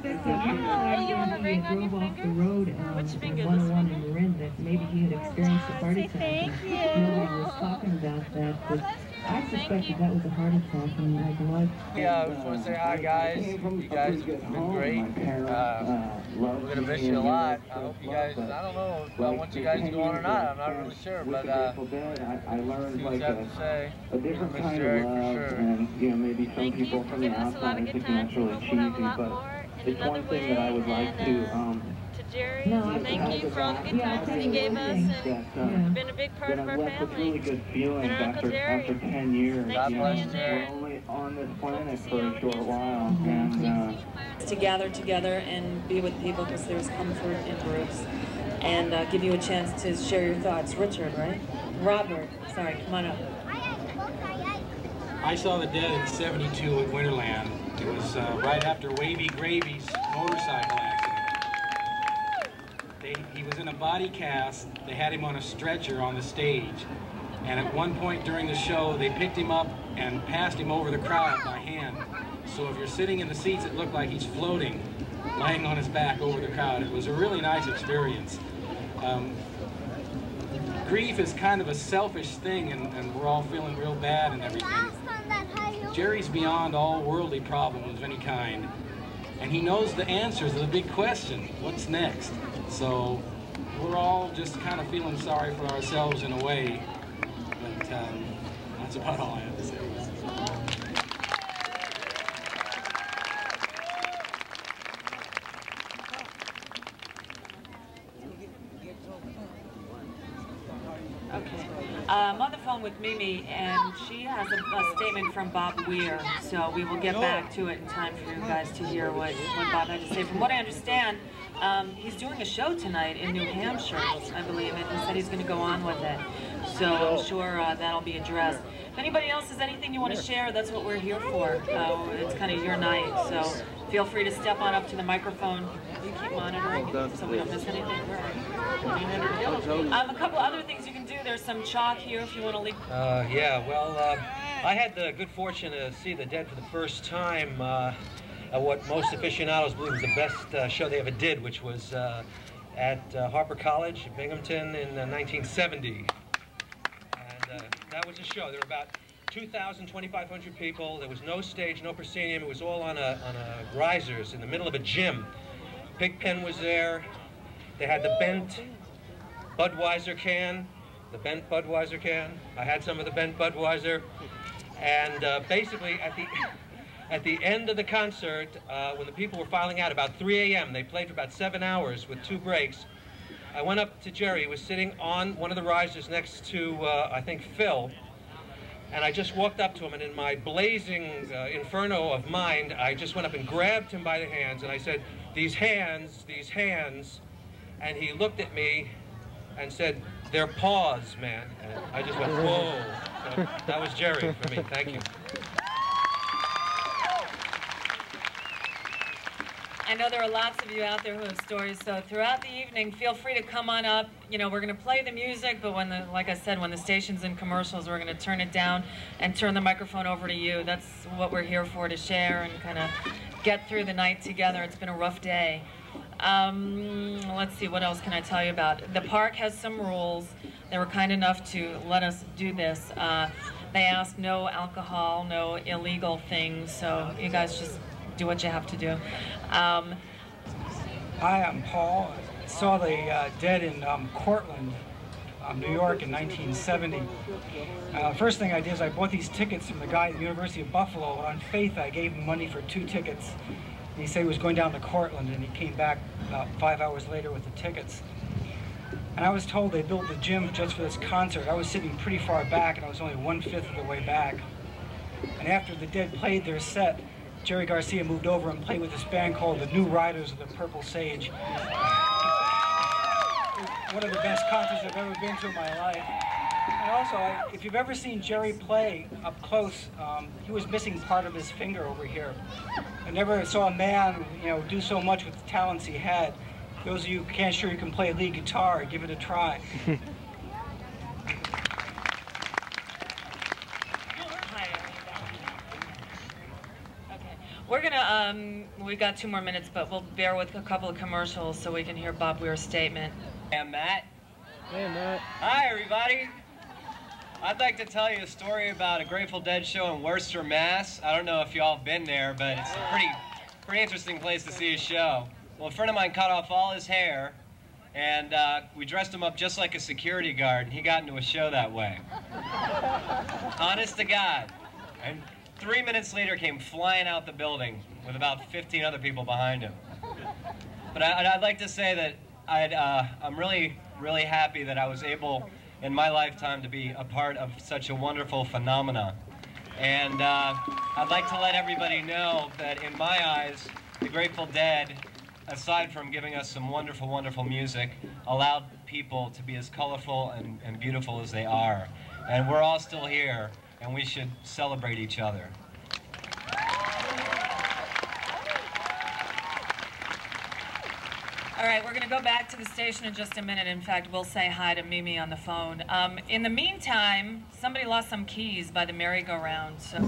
Hey, you want a ring on your finger? Which finger? This one? In Marin, that maybe he had experienced a heart attack. Thank you. Nobody was talking about that, but I suspected that was a heart attack, and like a lot. Yeah, I just want to say hi, guys. You guys have been great. We're gonna miss you a lot. I hope you guys. I don't know if I want you guys to go on or not. I'm not really sure, but I learned see what you have to say. A different miss kind Jerry of love, for sure. and maybe some people from the outside think that's really cheesy, but it's one thing that I would like to Jerry, thank you for all the good times he gave us, and you've been a big part of our family. Really good feelings after 10 years. God bless We're only on this planet for a short while, and to gather together and be with people because there's comfort in groups, and give you a chance to share your thoughts. Richard, right? Robert, sorry, come on up. I saw the Dead in '72 at Winterland. It was right after Wavy Gravy's motorcycle accident. He was in a body cast. They had him on a stretcher on the stage. And at one point during the show, they picked him up and passed him over the crowd by hand. So if you're sitting in the seats, it looked like he's floating, laying on his back over the crowd. It was a really nice experience. Grief is kind of a selfish thing, and we're all feeling real bad and everything. Jerry's beyond all worldly problems of any kind. And he knows the answers to the big question, what's next? So we're all just kind of feeling sorry for ourselves in a way, but that's about all I have to say. Okay. I'm on the phone with Mimi, and she has a statement from Bob Weir, so we will get back to it in time for you guys to hear what Bob had to say. From what I understand, he's doing a show tonight in New Hampshire, I believe, and he said he's going to go on with it. So I'm sure that'll be addressed. If anybody else has anything you want to share, that's what we're here for. It's kind of your night, so feel free to step on up to the microphone. You keep monitoring so we don't miss anything. A couple other things you can do. There's some chalk here if you want to leave. Yeah, well, I had the good fortune to see the Dead for the first time at what most aficionados believe was the best show they ever did, which was at Harper College in Binghamton in 1970. And that was a show. There were about 2,000, 2,500 people. There was no stage, no proscenium. It was all on a risers in the middle of a gym. Pigpen was there. They had the bent Budweiser can. The bent Budweiser can. I had some of the bent Budweiser. And basically, at the end of the concert, when the people were filing out, about 3 a.m., they played for about 7 hours with 2 breaks. I went up to Jerry. He was sitting on one of the risers next to, I think, Phil. And I just walked up to him, and in my blazing inferno of mind, I just went up and grabbed him by the hands, and I said, these hands, and he looked at me and said, they're paws, man. And I just went, whoa. So that was Jerry for me. Thank you. I know there are lots of you out there who have stories, so throughout the evening, feel free to come on up. You know, we're going to play the music, but like I said, when the station's in commercials, we're going to turn it down and turn the microphone over to you. That's what we're here for, to share and kind of get through the night together. It's been a rough day. Let's see, what else can I tell you about? The park has some rules. They were kind enough to let us do this. They ask no alcohol, no illegal things, so you guys just do what you have to do. Hi, I'm Paul. I saw the Dead in Cortland, New York in 1970. First thing I did is I bought these tickets from the guy at the University of Buffalo. On faith, I gave him money for 2 tickets. He said he was going down to Cortland, and he came back about 5 hours later with the tickets. And I was told they built the gym just for this concert. I was sitting pretty far back, and I was only 1/5 of the way back. And after the Dead played their set, Jerry Garcia moved over and played with this band called the New Riders of the Purple Sage. One of the best concerts I've ever been to in my life. And also, if you've ever seen Jerry play up close, he was missing part of his finger over here. I never saw a man, do so much with the talents he had. Those of you who can't sure you can play lead guitar, give it a try. We're going to We got 2 more minutes, but we'll bear with a couple of commercials so we can hear Bob Weir's statement. I'm Matt. Hey, Matt. Hi, everybody. I'd like to tell you a story about a Grateful Dead show in Worcester, Mass. I don't know if y'all have been there, but it's a pretty interesting place to see a show. Well, a friend of mine cut off all his hair, and we dressed him up just like a security guard, and he got into a show that way. Honest to God. And 3 minutes later came flying out the building with about 15 other people behind him. But I'd like to say that I'm really, really happy that I was able in my lifetime to be a part of such a wonderful phenomena. And I'd like to let everybody know that in my eyes, the Grateful Dead, aside from giving us some wonderful, wonderful music, allowed people to be as colorful and beautiful as they are. And we're all still here, and we should celebrate each other. All right, we're going to go back to the station in just a minute. In fact, we'll say hi to Mimi on the phone. In the meantime, somebody lost some keys by the merry-go-round. So.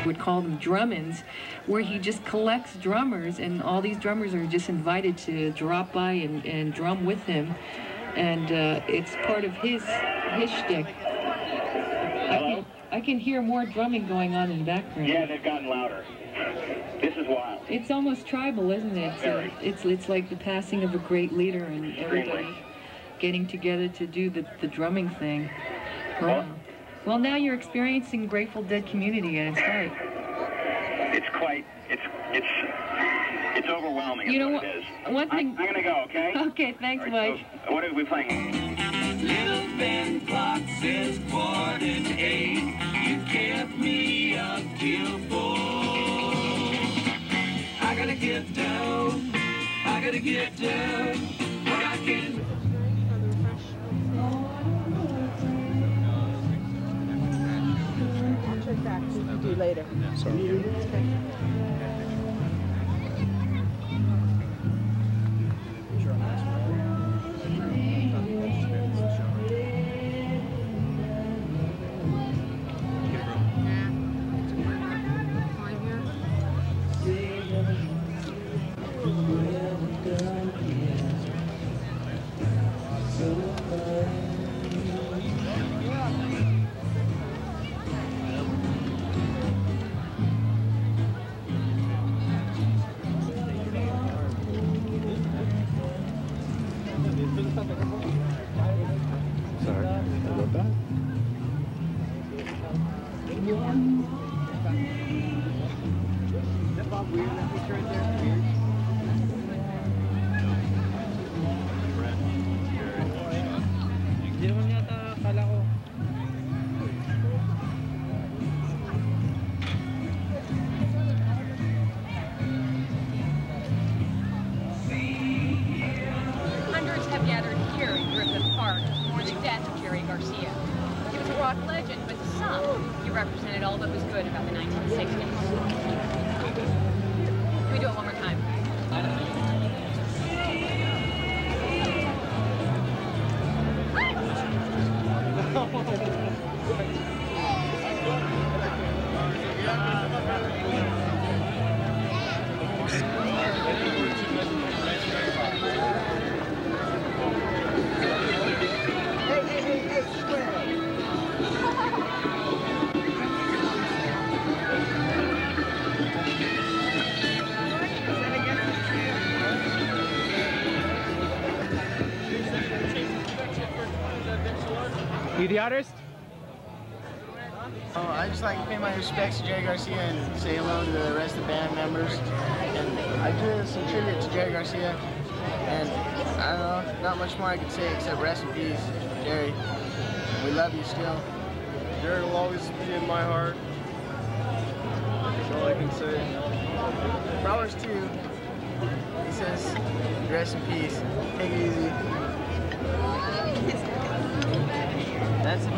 Would call them drum-ins, where he just collects drummers, and all these drummers are just invited to drop by and drum with him, and it's part of his shtick. I can hear more drumming going on in the background. Yeah, they've gotten louder. This is wild. It's almost tribal, isn't it? It's like the passing of a great leader and everybody getting together to do the drumming thing. Wow. Well, now you're experiencing Grateful Dead community at its height. It's overwhelming. You know what it is. One thing. I'm gonna go. Okay. Okay. Thanks, right, Mike. So what are we playing? Little band clock says 7:45. You kept me up till 4. I gotta get down. I gotta get down. Where I can. That you do later. Sorry. Okay. Hundreds have gathered here in Griffith Park for the death of Jerry Garcia. He was a rock legend, but to some, he represented all that was good about the 1960s. Can we do it one more time? You the artist? I just like to pay my respects to Jerry Garcia and say hello to the rest of the band members. And I do some tribute to Jerry Garcia. And I don't know, not much more I can say except rest in peace, Jerry. We love you still. Jerry will always be in my heart. That's all I can say. Flowers too. He says, rest in peace. Take it easy. That's it.